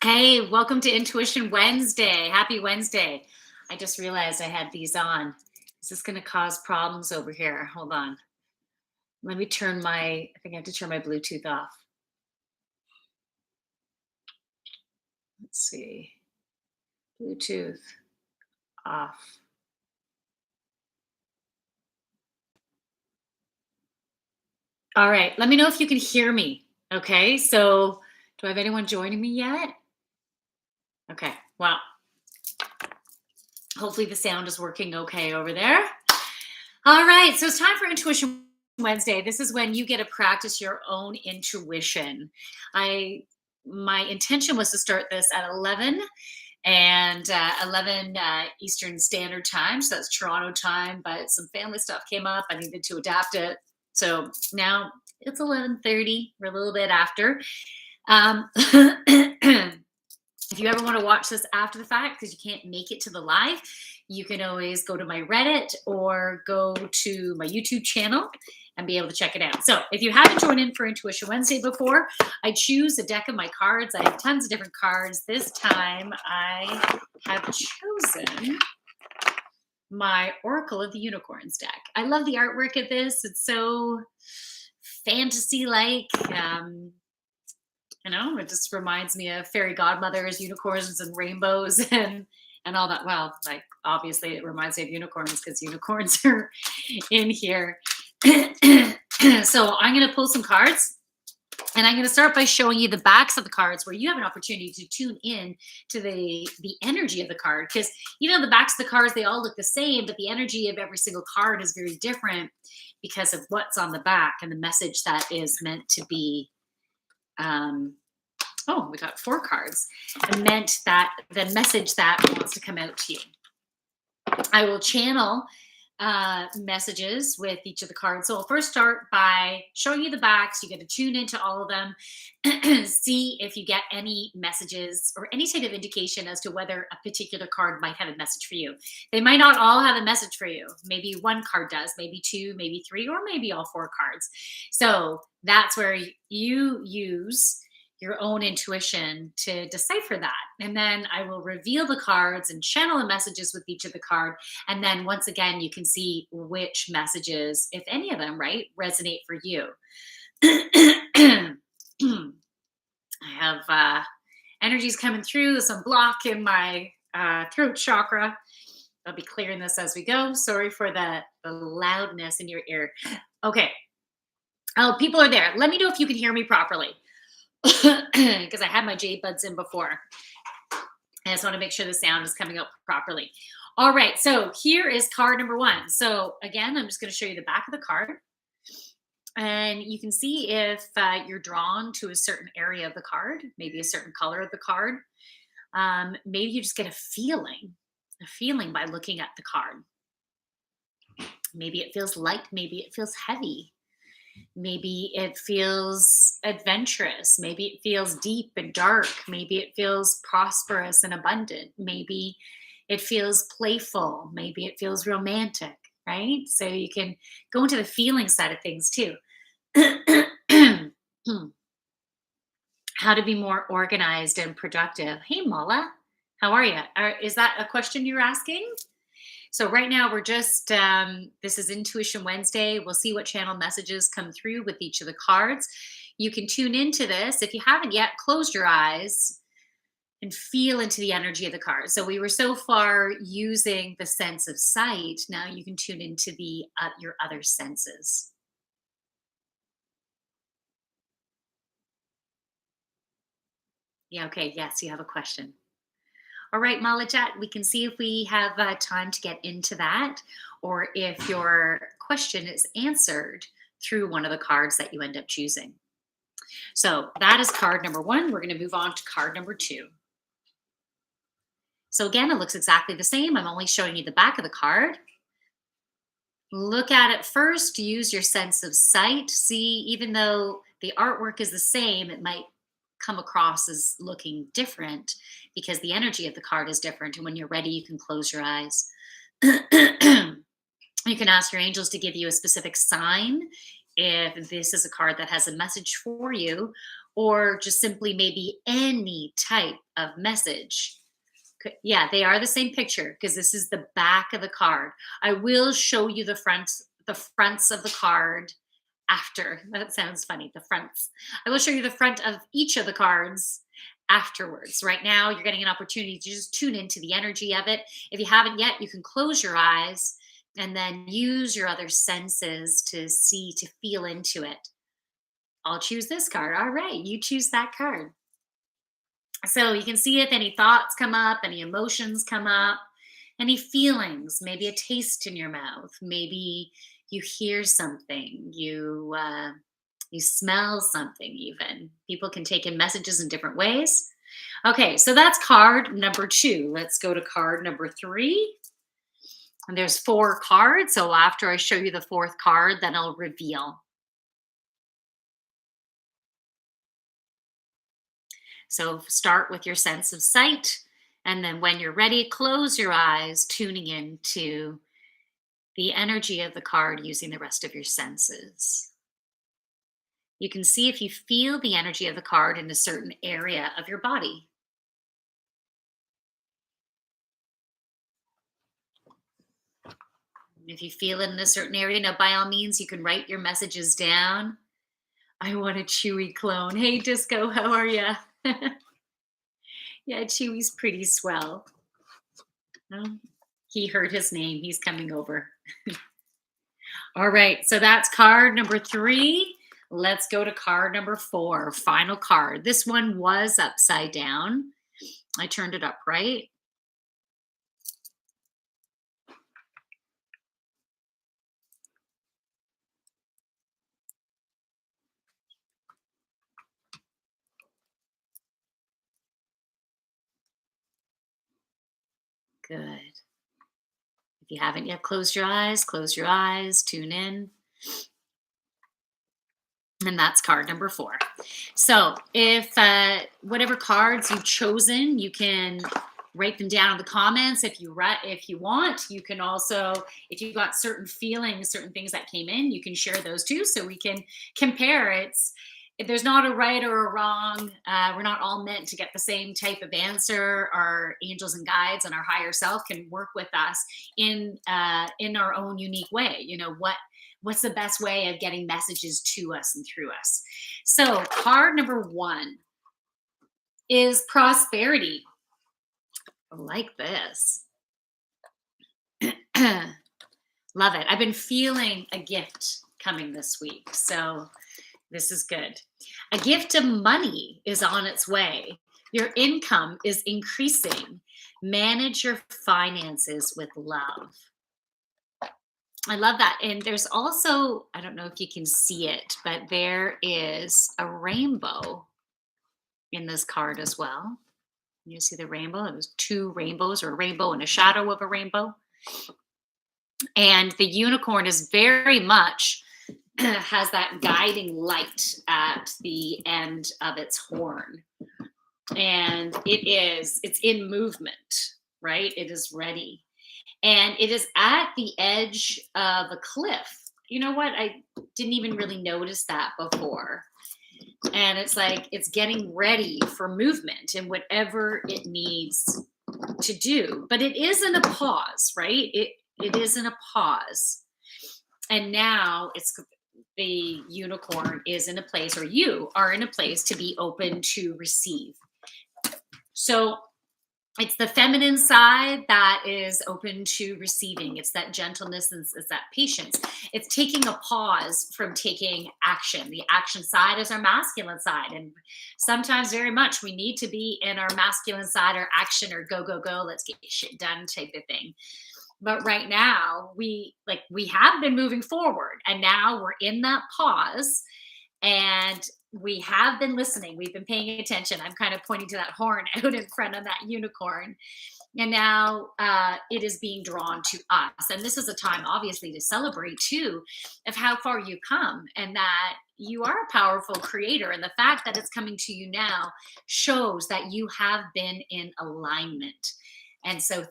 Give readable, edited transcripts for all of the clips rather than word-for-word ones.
Hey, welcome to Intuition Wednesday. Happy Wednesday. I just realized I had these on. Is this going to cause problems over here? Hold on. Let me turn I think I have to turn my Bluetooth off. Let's see. Bluetooth off. All right. Let me know if you can hear me. Okay. So, do I have anyone joining me yet? Okay. Well, hopefully the sound is working okay over there. All right, so it's time for Intuition Wednesday. This is when you get to practice your own intuition. I My intention was to start this at 11 and 11 Eastern Standard Time, so that's Toronto time. But some family stuff came up. I needed to adapt it, so now it's 11:30. We're a little bit after. Um, If you ever want to watch this after the fact because you can't make it to the live, you can always go to my Reddit or go to my YouTube channel and be able to check it out. So, if you haven't joined in for Intuition Wednesday before, I choose a deck of my cards. I have tons of different cards. This time, I have chosen my Oracle of the Unicorns deck. I love the artwork of this. It's so fantasy like. It just reminds me of fairy godmothers, unicorns, and rainbows, and all that. Well, like obviously, it reminds me of unicorns because unicorns are in here. So I'm going to pull some cards, and I'm going to start by showing you the backs of the cards, where you have an opportunity to tune in to the energy of the card. Because the backs of the cards, they all look the same, but the energy of every single card is very different because of what's on the back and the message that is meant to be. We got 4 cards. It meant that the message that wants to come out to you. I will channel messages with each of the cards. So I'll first start by showing you the backs. You get to tune into all of them, see if you get any messages or any type of indication as to whether a particular card might have a message for you. They might not all have a message for you. Maybe one card does, maybe 2, maybe 3, or maybe all 4 cards. So that's where you use your own intuition to decipher that. And then I will reveal the cards and channel the messages with each of the card. And then once again, you can see which messages, if any of them, right, resonate for you. I have energies coming through. There's some block in my throat chakra. I'll be clearing this as we go. Sorry for the loudness in your ear. Okay. Oh, people are there. Let me know if you can hear me properly. Because I had my J buds in before. I just want to make sure the sound is coming out properly. All right, so here is card number 1. So again, I'm just going to show you the back of the card. And you can see if you're drawn to a certain area of the card, maybe a certain color of the card. Maybe you just get a feeling by looking at the card. Maybe it feels light, maybe it feels heavy. Maybe it feels adventurous. Maybe it feels deep and dark. Maybe it feels prosperous and abundant. Maybe it feels playful. Maybe it feels romantic, right? So you can go into the feeling side of things too. How to be more organized and productive. Hey, Mala, how are you? Is that a question you're asking? So right now we're just, this is Intuition Wednesday. We'll see what channel messages come through with each of the cards. You can tune into this. If you haven't yet, close your eyes and feel into the energy of the card. So we were so far using the sense of sight. Now you can tune into your other senses. Yeah, okay. Yes, you have a question. All right, Malajat, we can see if we have time to get into that, or if your question is answered through one of the cards that you end up choosing. So that is card number 1. We're going to move on to card number 2. So again, it looks exactly the same. I'm only showing you the back of the card. Look at it first. Use your sense of sight. See, even though the artwork is the same, it might come across as looking different because the energy of the card is different. And when you're ready, you can close your eyes. You can ask your angels to give you a specific sign if this is a card that has a message for you, or just simply maybe any type of message. Yeah, they are the same picture because this is the back of the card. I will show you the fronts of the card after. That sounds funny. The fronts. I will show you the front of each of the cards afterwards. Right now, you're getting an opportunity to just tune into the energy of it. If you haven't yet, you can close your eyes and then use your other senses to see, to feel into it. I'll choose this card. All right, you choose that card. So you can see if any thoughts come up, any emotions come up, any feelings, maybe a taste in your mouth, maybe you hear something, you smell something. Even people can take in messages in different ways. Okay, so that's card number 2. Let's go to card number 3. And there's 4 cards. So after I show you the 4th card, then I'll reveal. So start with your sense of sight. And then when you're ready, close your eyes, tuning into the energy of the card using the rest of your senses. You can see if you feel the energy of the card in a certain area of your body. If you feel it in a certain area, now by all means, you can write your messages down. I want a Chewy clone. Hey, Disco, how are you? Yeah, Chewy's pretty swell. Oh, he heard his name. He's coming over. All right, so that's card number 3. Let's go to card number 4, final card. This one was upside down. I turned it up right. Good. If you haven't yet closed your eyes, tune in. And that's card number 4. So if whatever cards you've chosen, you can write them down in the comments if you want. You can also, if you've got certain feelings, certain things that came in, you can share those too, so we can compare. There's not a right or a wrong. We're not all meant to get the same type of answer. Our angels and guides and our higher self can work with us in our own unique way. What's the best way of getting messages to us and through us? So card number 1 is prosperity. I like this. Love it. I've been feeling a gift coming this week. So this is good. A gift of money is on its way. Your income is increasing. Manage your finances with love. I love that. And there's also, I don't know if you can see it, but there is a rainbow in this card as well. You see the rainbow? It was 2 rainbows, or a rainbow and a shadow of a rainbow. And the unicorn is very much has that guiding light at the end of its horn. And it's in movement, right? It is ready. And it is at the edge of a cliff. You know what? I didn't even really notice that before. And it's like it's getting ready for movement and whatever it needs to do. But it is in a pause, right? It is in a pause. And now the unicorn is in a place, or you are in a place to be open to receive. So it's the feminine side that is open to receiving. It's that gentleness and it's that patience. It's taking a pause from taking action. The action side is our masculine side. And sometimes very much we need to be in our masculine side, or action, or go, go, go, let's get shit done type of thing. But right now we have been moving forward, and now we're in that pause, and we have been listening. We've been paying attention. I'm kind of pointing to that horn out in front of that unicorn. And now it is being drawn to us. And this is a time, obviously, to celebrate too, of how far you've come, and that you are a powerful creator. And the fact that it's coming to you now shows that you have been in alignment. And so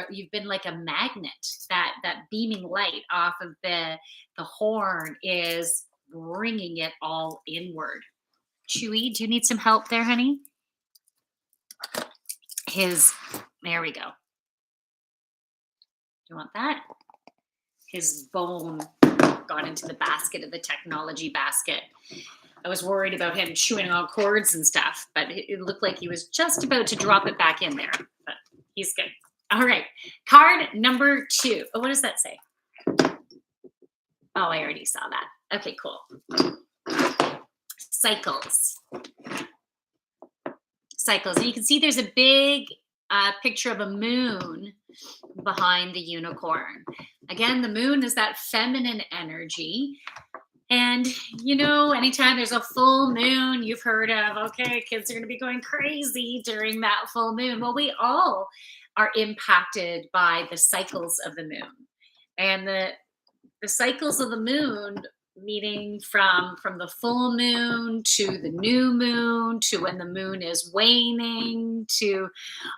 you've been like a magnet. That beaming light off of the horn is bringing it all inward Chewy, do you need some help there, honey? His, there we go. Do you want that? His bone got into the basket of the technology basket. I was worried about him chewing on cords and stuff, but it looked like he was just about to drop it back in there. But he's good. All right. Card number 2. Oh, what does that say? Oh, I already saw that. Okay, cool. Cycles. Cycles. And you can see there's a big picture of a moon behind the unicorn. Again, the moon is that feminine energy. And, anytime there's a full moon, you've heard of, okay, kids are going to be going crazy during that full moon. Well, we all are impacted by the cycles of the moon. And the cycles of the moon, meaning from the full moon to the new moon to when the moon is waning, to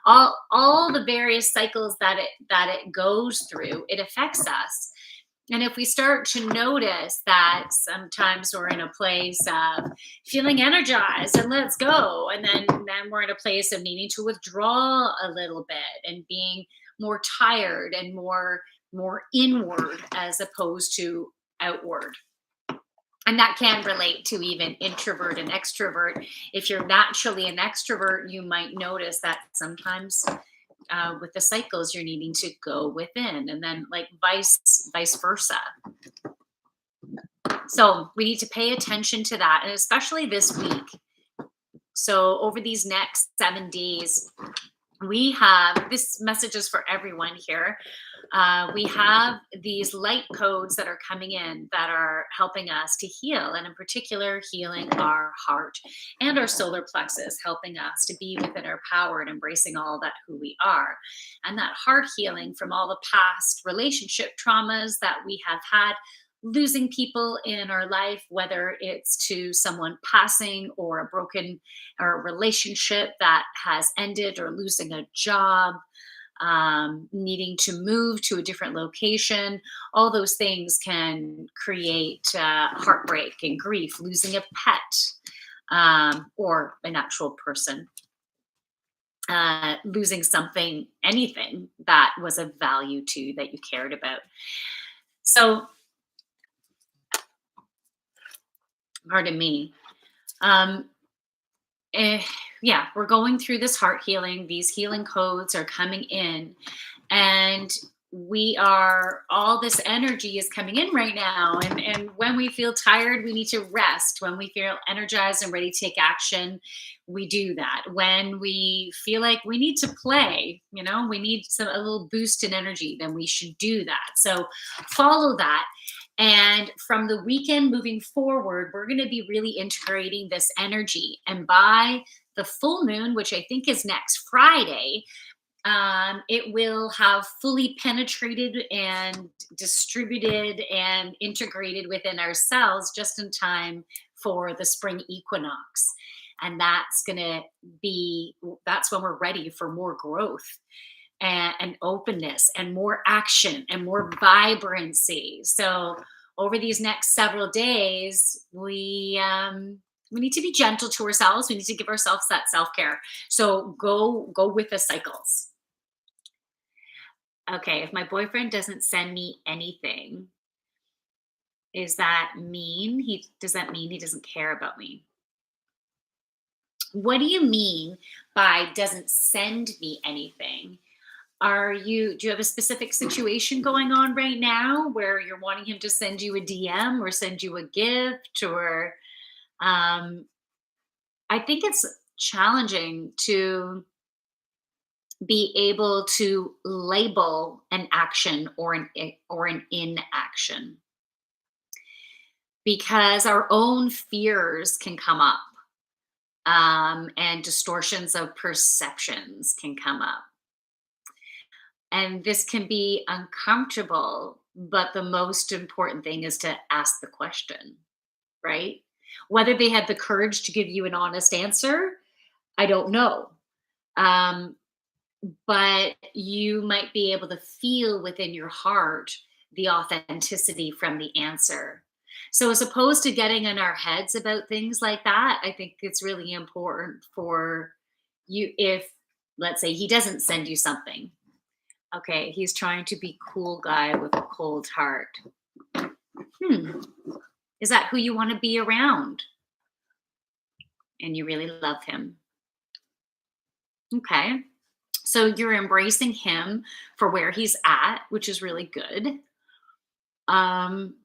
all the various cycles that it goes through, it affects us. And if we start to notice that sometimes we're in a place of feeling energized and let's go, and then we're in a place of needing to withdraw a little bit and being more tired and more inward as opposed to outward. And that can relate to even introvert and extrovert. If you're naturally an extrovert, you might notice that sometimes with the cycles, you're needing to go within, and then like vice versa. So we need to pay attention to that, and especially this week. So over these next 7 days, we have, this message is for everyone here. We have these light codes that are coming in that are helping us to heal, and in particular, healing our heart and our solar plexus, helping us to be within our power and embracing all that who we are. And that heart healing from all the past relationship traumas that we have had, losing people in our life, whether it's to someone passing or a broken or a relationship that has ended, or losing a job, needing to move to a different location. All those things can create heartbreak and grief, losing a pet, or an actual person, losing something, anything that was of value to you, that you cared about. So, pardon me. Yeah, we're going through this heart healing. These healing codes are coming in, and all this energy is coming in right now. And when we feel tired, we need to rest. When we feel energized and ready to take action, we do that. When we feel like we need to play, we need a little boost in energy, then we should do that. So follow that. And from the weekend moving forward, we're going to be really integrating this energy. And by the full moon, which I think is next Friday, it will have fully penetrated and distributed and integrated within our cells just in time for the spring equinox. And that's when we're ready for more growth and openness and more action and more vibrancy. So over these next several days, we need to be gentle to ourselves. We need to give ourselves that self-care. So go with the cycles. Okay, if my boyfriend doesn't send me anything, does that mean he doesn't care about me? What do you mean by doesn't send me anything? Do you have a specific situation going on right now where you're wanting him to send you a DM or send you a gift? Or I think it's challenging to be able to label an action or an inaction, because our own fears can come up, and distortions of perceptions can come up. And this can be uncomfortable, but the most important thing is to ask the question, right? Whether they had the courage to give you an honest answer, I don't know. But you might be able to feel within your heart the authenticity from the answer. So as opposed to getting in our heads about things like that, I think it's really important for you if, let's say, he doesn't send you something. Okay, he's trying to be cool guy with a cold heart. Hmm, is that who you want to be around? And you really love him. Okay. So you're embracing him for where he's at, which is really good. Um,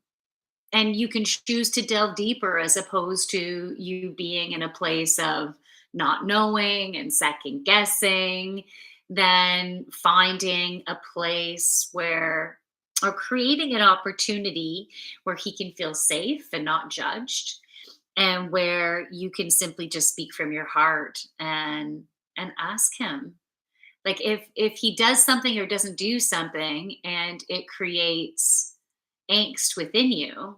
and you can choose to delve deeper as opposed to you being in a place of not knowing and second guessing, then finding a place where, or creating an opportunity where he can feel safe and not judged, and where you can simply just speak from your heart and ask him, like, if he does something or doesn't do something and it creates angst within you,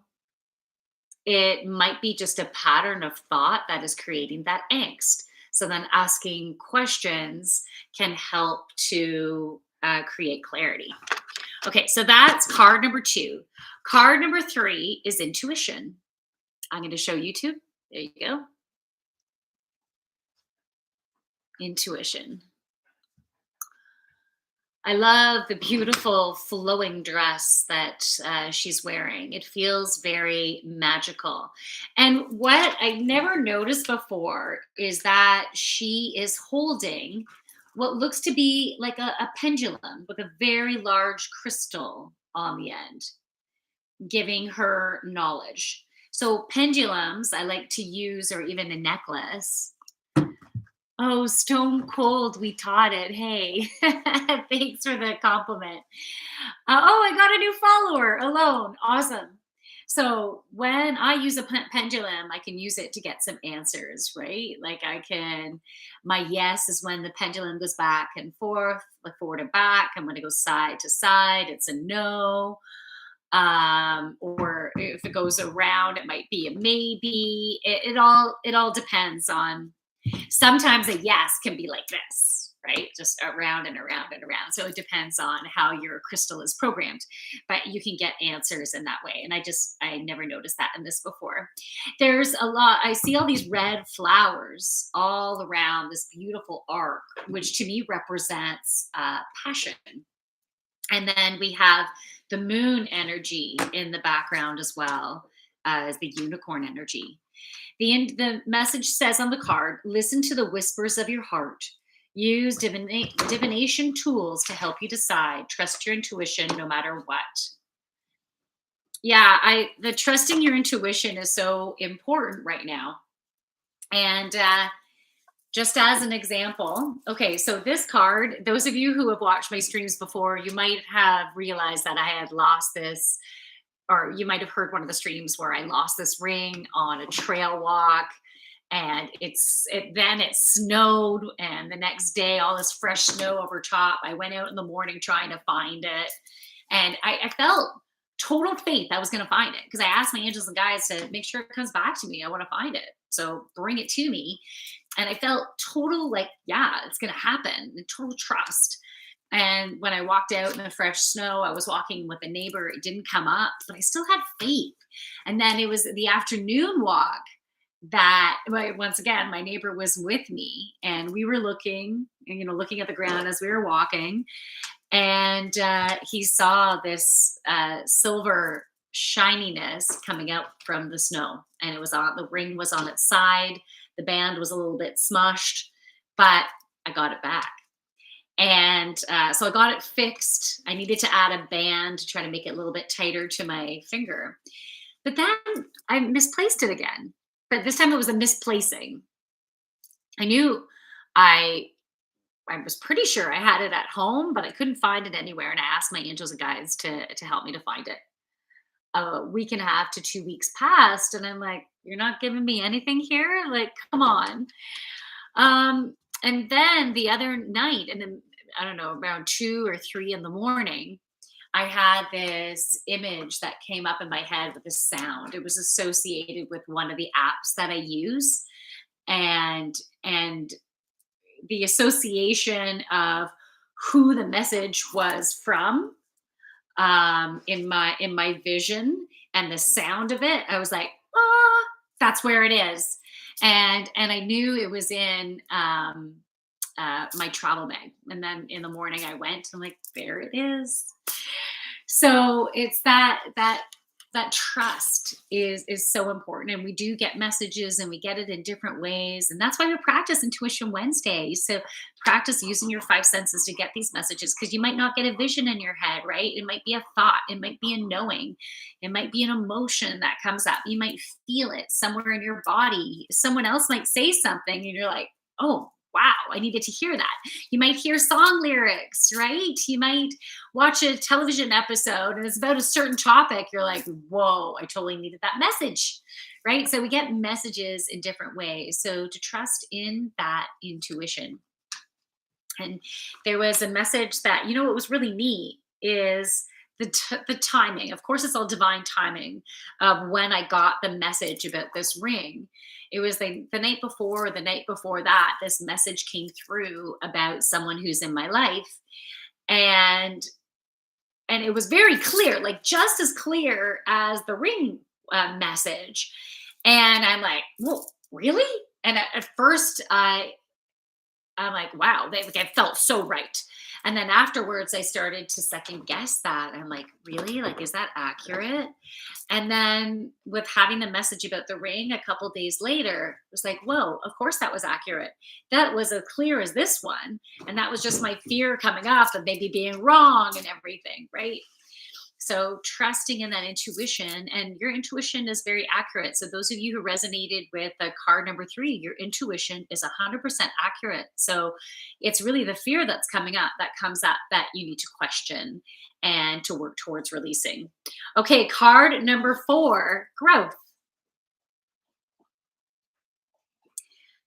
it might be just a pattern of thought that is creating that angst. So then asking questions can help to create clarity. Okay, so that's card number 2. Card number 3 is intuition. I'm going to show you two. There you go. Intuition. I love the beautiful flowing dress that she's wearing. It feels very magical. And what I never noticed before is that she is holding what looks to be like a pendulum with a very large crystal on the end, giving her knowledge. So, pendulums I like to use, or even a necklace. Oh, stone cold. We taught it. Hey, thanks for the compliment. Oh, I got a new follower alone. Awesome. So when I use a pendulum, I can use it to get some answers, right? Like I can, my yes is when the pendulum goes back and forth, like forward and back. And when it goes side to side, it's a no. Or if it goes around, it might be a maybe. It all depends on. Sometimes a yes can be like this, right? Just around and around and around. So it depends on how your crystal is programmed, but you can get answers in that way. And I never noticed that in this before. There's a lot, I see all these red flowers all around this beautiful arc, which to me represents passion. And then we have the moon energy in the background as well as the unicorn energy. The message says on the card, listen to the whispers of your heart. Use divination tools to help you decide. Trust your intuition no matter what. Yeah, the trusting your intuition is so important right now. And just as an example, okay, so this card, those of you who have watched my streams before, you might have realized that I had lost this, or you might have heard one of the streams where I lost this ring on a trail walk, and then it snowed, and the next day all this fresh snow over top. I went out in the morning trying to find it, and I felt total faith I was going to find it, because I asked my angels and guides to make sure it comes back to me. I want to find it, so bring it to me. And I felt total, like, yeah, it's going to happen, and total trust. And when I walked out in the fresh snow, I was walking with a neighbor. It didn't come up, but I still had faith. And then it was the afternoon walk that, once again, my neighbor was with me, and we were looking, looking at the ground as we were walking. And he saw this silver shininess coming out from the snow, and the ring was on its side. The band was a little bit smushed, but I got it back. And so I got it fixed. I needed to add a band to try to make it a little bit tighter to my finger. But then I misplaced it again. But this time it was a misplacing. I knew I I was pretty sure I had it at home, but I couldn't find it anywhere. And I asked my angels and guides to help me to find it. A week and a half to 2 weeks passed, and I'm like, you're not giving me anything here? Like, come on. And then the other night, and then I don't know, around 2 or 3 in the morning, I had this image that came up in my head with a sound. It was associated with one of the apps that I use, and the association of who the message was from, in my vision, and the sound of it, I was like, ah, that's where it is. And I knew it was in my travel bag. And then in the morning I went, I'm like, there it is. So it's that trust is so important, and we do get messages and we get it in different ways, and that's why we practice Intuition Wednesdays. So practice using your five senses to get these messages, because you might not get a vision in your head, right? It might be a thought, it might be a knowing, it might be an emotion that comes up, you might feel it somewhere in your body, someone else might say something and you're like, oh wow, I needed to hear that. You might hear song lyrics, right? You might watch a television episode and it's about a certain topic. You're like, whoa, I totally needed that message, right? So we get messages in different ways. So to trust in that intuition. And there was a message that, what was really neat is the timing. Of course, it's all divine timing of when I got the message about this ring. It was the night before, or the night before that, this message came through about someone who's in my life. And and it was very clear, like just as clear as the ring message. And I'm like, whoa, really? And at first, I'm like, wow, they felt so right. And then afterwards, I started to second guess that. I'm like, really? Like, is that accurate? And then with having the message about the ring a couple days later, it was like, whoa, of course that was accurate. That was as clear as this one. And that was just my fear coming off of maybe being wrong and everything, right? So trusting in that intuition, and your intuition is very accurate. So those of you who resonated with card number 3, your intuition is 100% accurate. So it's really the fear that's coming up that comes up that you need to question and to work towards releasing. Okay, card number 4, growth.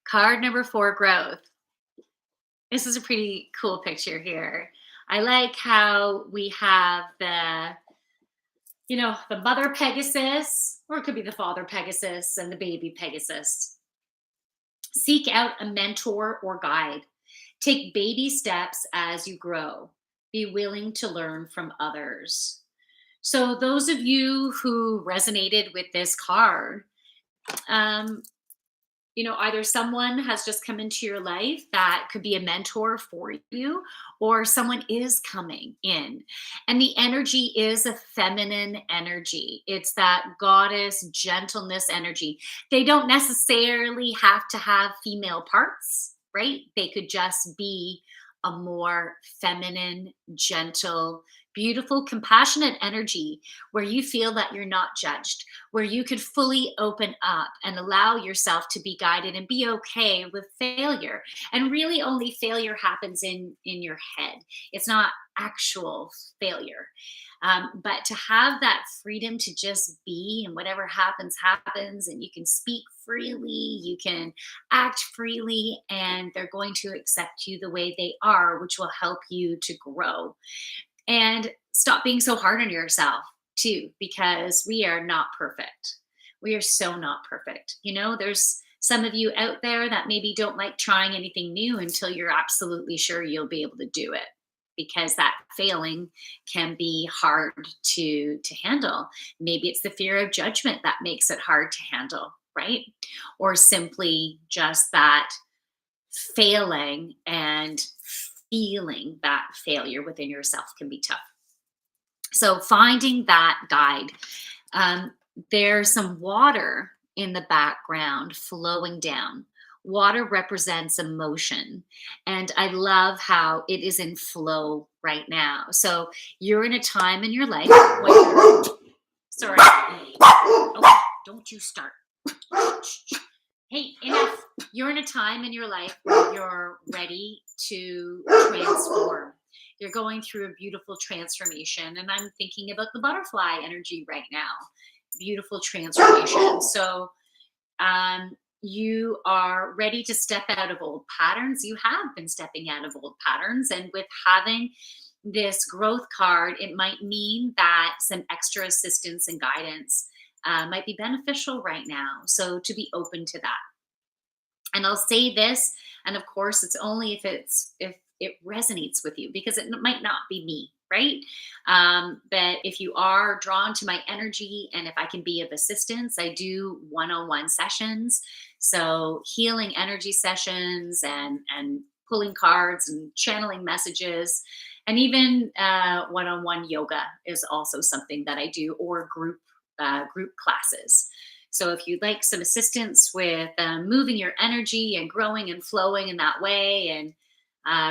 Card number 4, growth. This is a pretty cool picture here. I like how we have the mother Pegasus, or it could be the father Pegasus and the baby Pegasus. Seek out a mentor or guide. Take baby steps as you grow. Be willing to learn from others. So, those of you who resonated with this card, um, either someone has just come into your life that could be a mentor for you, or someone is coming in. And the energy is a feminine energy. It's that goddess gentleness energy. They don't necessarily have to have female parts, right? They could just be a more feminine, gentle, beautiful, compassionate energy where you feel that you're not judged, where you could fully open up and allow yourself to be guided and be okay with failure. And really only failure happens in your head. It's not actual failure. But to have that freedom to just be, and whatever happens happens, and you can speak freely, you can act freely, and they're going to accept you the way they are, which will help you to grow. And stop being so hard on yourself too, because we are not perfect. We are so not perfect. There's some of you out there that maybe don't like trying anything new until you're absolutely sure you'll be able to do it, because that failing can be hard to handle. Maybe it's the fear of judgment that makes it hard to handle, right? Or simply just that failing and feeling that failure within yourself can be tough. So finding that guide. There's some water in the background flowing down. Water represents emotion. And I love how it is in flow right now. So you're in a time in your life where, sorry, okay, don't you start. Hey, enough. You're in a time in your life where you're ready to transform. You're going through a beautiful transformation. And I'm thinking about the butterfly energy right now. Beautiful transformation. So you are ready to step out of old patterns. You have been stepping out of old patterns. And with having this growth card, it might mean that some extra assistance and guidance might be beneficial right now. So to be open to that. And I'll say this, and of course, it's only if it resonates with you, because it might not be me, right? But if you are drawn to my energy and if I can be of assistance, I do one-on-one sessions. So healing energy sessions and pulling cards and channeling messages. And even one-on-one yoga is also something that I do, or group classes. So if you'd like some assistance with moving your energy and growing and flowing in that way, and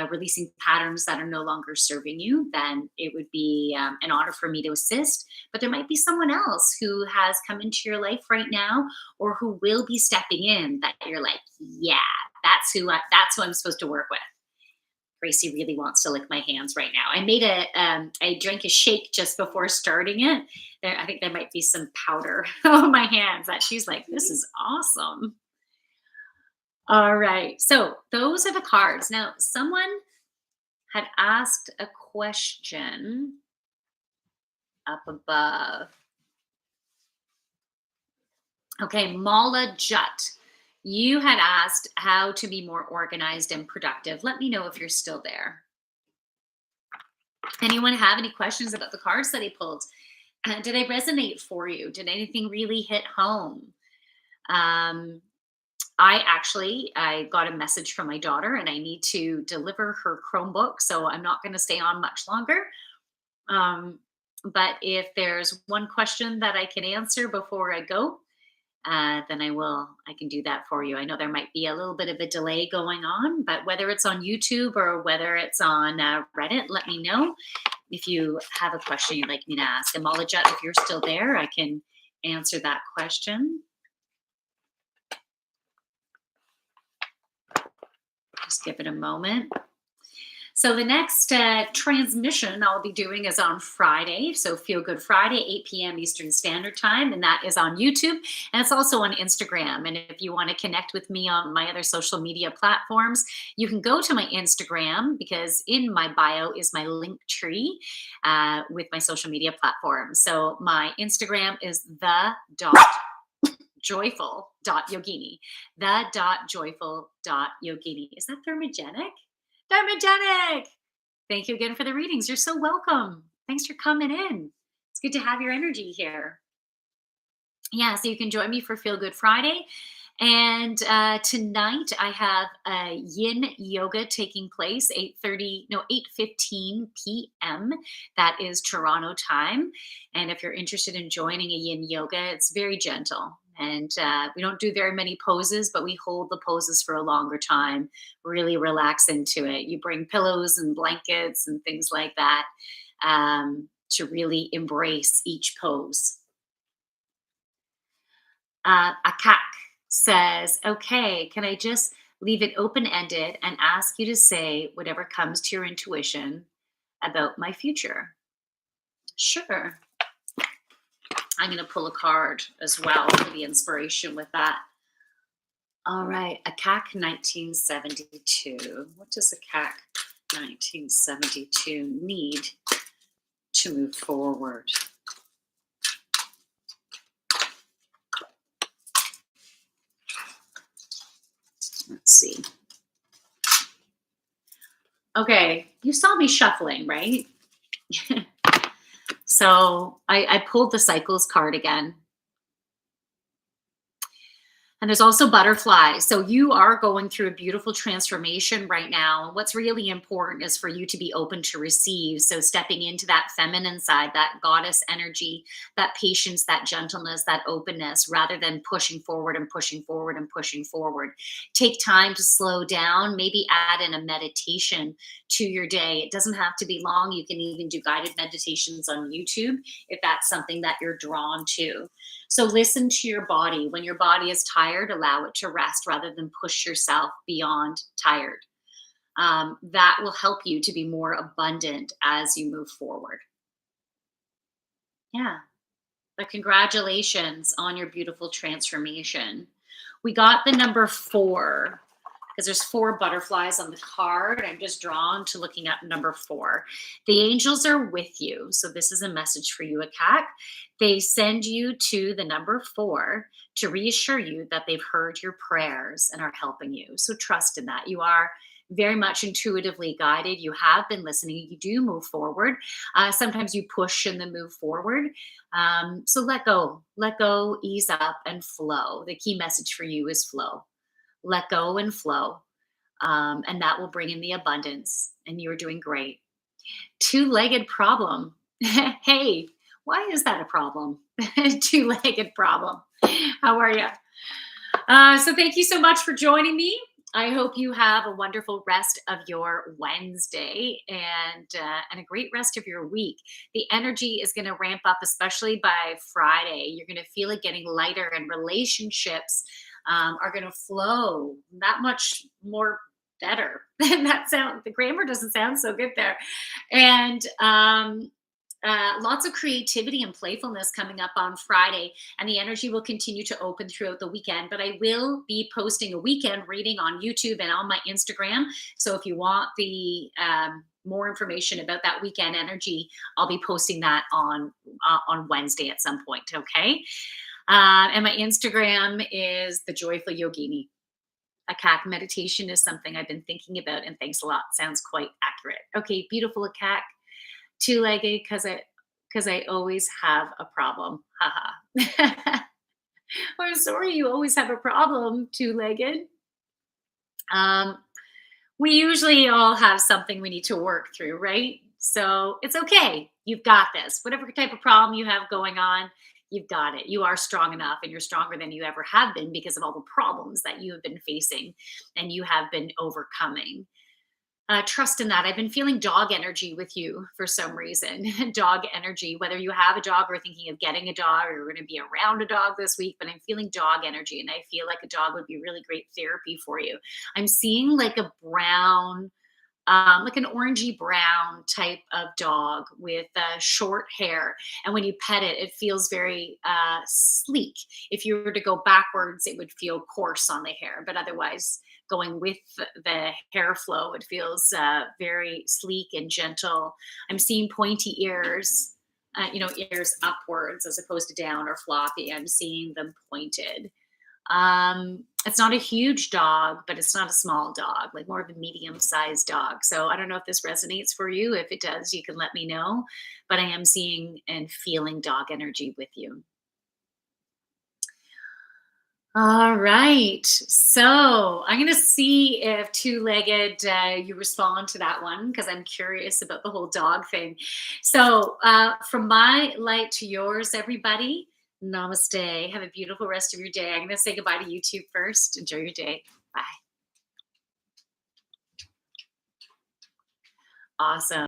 releasing patterns that are no longer serving you, then it would be an honor for me to assist. But there might be someone else who has come into your life right now, or who will be stepping in, that you're like, yeah, that's who I'm supposed to work with. Gracie really wants to lick my hands right now. I drank a shake just before starting it. I think there might be some powder on my hands that she's like, this is awesome. All right. So those are the cards. Now, someone had asked a question up above. Okay, Mala Jut. You had asked how to be more organized and productive. Let me know if you're still there. Anyone have any questions about the cards that I pulled? Did they resonate for you? Did anything really hit home? Um, I got a message from my daughter, and I need to deliver her Chromebook, so I'm not going to stay on much longer. Um, but if there's one question that I can answer before I go, then I can do that for you. I know there might be a little bit of a delay going on, but whether it's on YouTube or whether it's on Reddit, let me know if you have a question you'd like me to ask. And Malajat, if you're still there, I can answer that question. Just give it a moment. So the next transmission I'll be doing is on Friday. So Feel Good Friday, 8 p.m. Eastern Standard Time. And that is on YouTube. And it's also on Instagram. And if you want to connect with me on my other social media platforms, you can go to my Instagram, because in my bio is my link tree with my social media platforms. So my Instagram is the.joyful.yogini. The.joyful.yogini. Is that thermogenic? Thermogenic. Thank you again for the readings. You're so welcome. Thanks for coming in. It's good to have your energy here. Yeah, so you can join me for Feel Good Friday. And tonight I have a Yin Yoga taking place 8:15 p.m. That is Toronto time. And if you're interested in joining a Yin Yoga, it's very gentle. And we don't do very many poses, but we hold the poses for a longer time, really relax into it. You bring pillows and blankets and things like that to really embrace each pose. Akak says, okay, can I just leave it open ended and ask you to say whatever comes to your intuition about my future? Sure. I'm going to pull a card as well for the inspiration with that. All right. Akak 1972. What does Akak 1972 need to move forward? Let's see. Okay, you saw me shuffling, right? So I pulled the cycles card again. And there's also butterflies. So you are going through a beautiful transformation right now. What's really important is for you to be open to receive. So stepping into that feminine side, that goddess energy, that patience, that gentleness, that openness, rather than pushing forward and pushing forward and pushing forward. Take time to slow down, maybe add in a meditation to your day. It doesn't have to be long. You can even do guided meditations on YouTube if that's something that you're drawn to. So listen to your body. When your body is tired, allow it to rest rather than push yourself beyond tired. That will help you to be more abundant as you move forward. Yeah. But congratulations on your beautiful transformation. We got the number 4. because there's four butterflies on the card. I'm just drawn to looking at number four. The angels are with you. So this is a message for you, Akak. They send you to the number four to reassure you that they've heard your prayers and are helping you. So trust in that. You are very much intuitively guided. You have been listening. You do move forward. Sometimes you push and then move forward. So let go, ease up, and flow. The key message for you is flow. Let go and flow. And that will bring in the abundance. And you're doing great. Two-legged problem. Hey, why is that a problem? Two-legged problem. How are you? So thank you so much for joining me. I hope you have a wonderful rest of your Wednesday and a great rest of your week. The energy is going to ramp up, especially by Friday. You're going to feel it getting lighter, and relationships are going to flow that much more better. That sound the grammar doesn't sound so good there, and lots of creativity and playfulness coming up on Friday, and the energy will continue to open throughout the weekend. But I will be posting a weekend reading on YouTube and on my Instagram. So if you want the more information about that weekend energy, I'll be posting that on Wednesday at some point. Okay, and my Instagram is the Joyful Yogini. Akak, meditation is something I've been thinking about, and thanks a lot. Sounds quite accurate. Okay, beautiful Akak. Two-legged because I always have a problem. Haha. I'm sorry you always have a problem, two-legged. Um, we usually all have something we need to work through, right? So it's okay. You've got this. Whatever type of problem you have going on, you've got it. You are strong enough, and you're stronger than you ever have been because of all the problems that you have been facing and you have been overcoming. Trust in that. I've been feeling dog energy with you for some reason. Dog energy, whether you have a dog or thinking of getting a dog or you're going to be around a dog this week, but I'm feeling dog energy, and I feel like a dog would be really great therapy for you. I'm seeing like a brown, like an orangey brown type of dog with short hair. And when you pet it, it feels very sleek. If you were to go backwards, it would feel coarse on the hair, but otherwise, going with the hair flow, it feels very sleek and gentle. I'm seeing pointy ears. Ears upwards as opposed to down or floppy. I'm seeing them pointed. It's not a huge dog, but it's not a small dog, like more of a medium-sized dog. So I don't know if this resonates for you. If it does, you can let me know. But I am seeing and feeling dog energy with you. All right. So I'm going to see if two-legged you respond to that one because I'm curious about the whole dog thing. So from my light to yours, everybody, namaste. Have a beautiful rest of your day. I'm going to say goodbye to YouTube first. Enjoy your day. Bye. Awesome.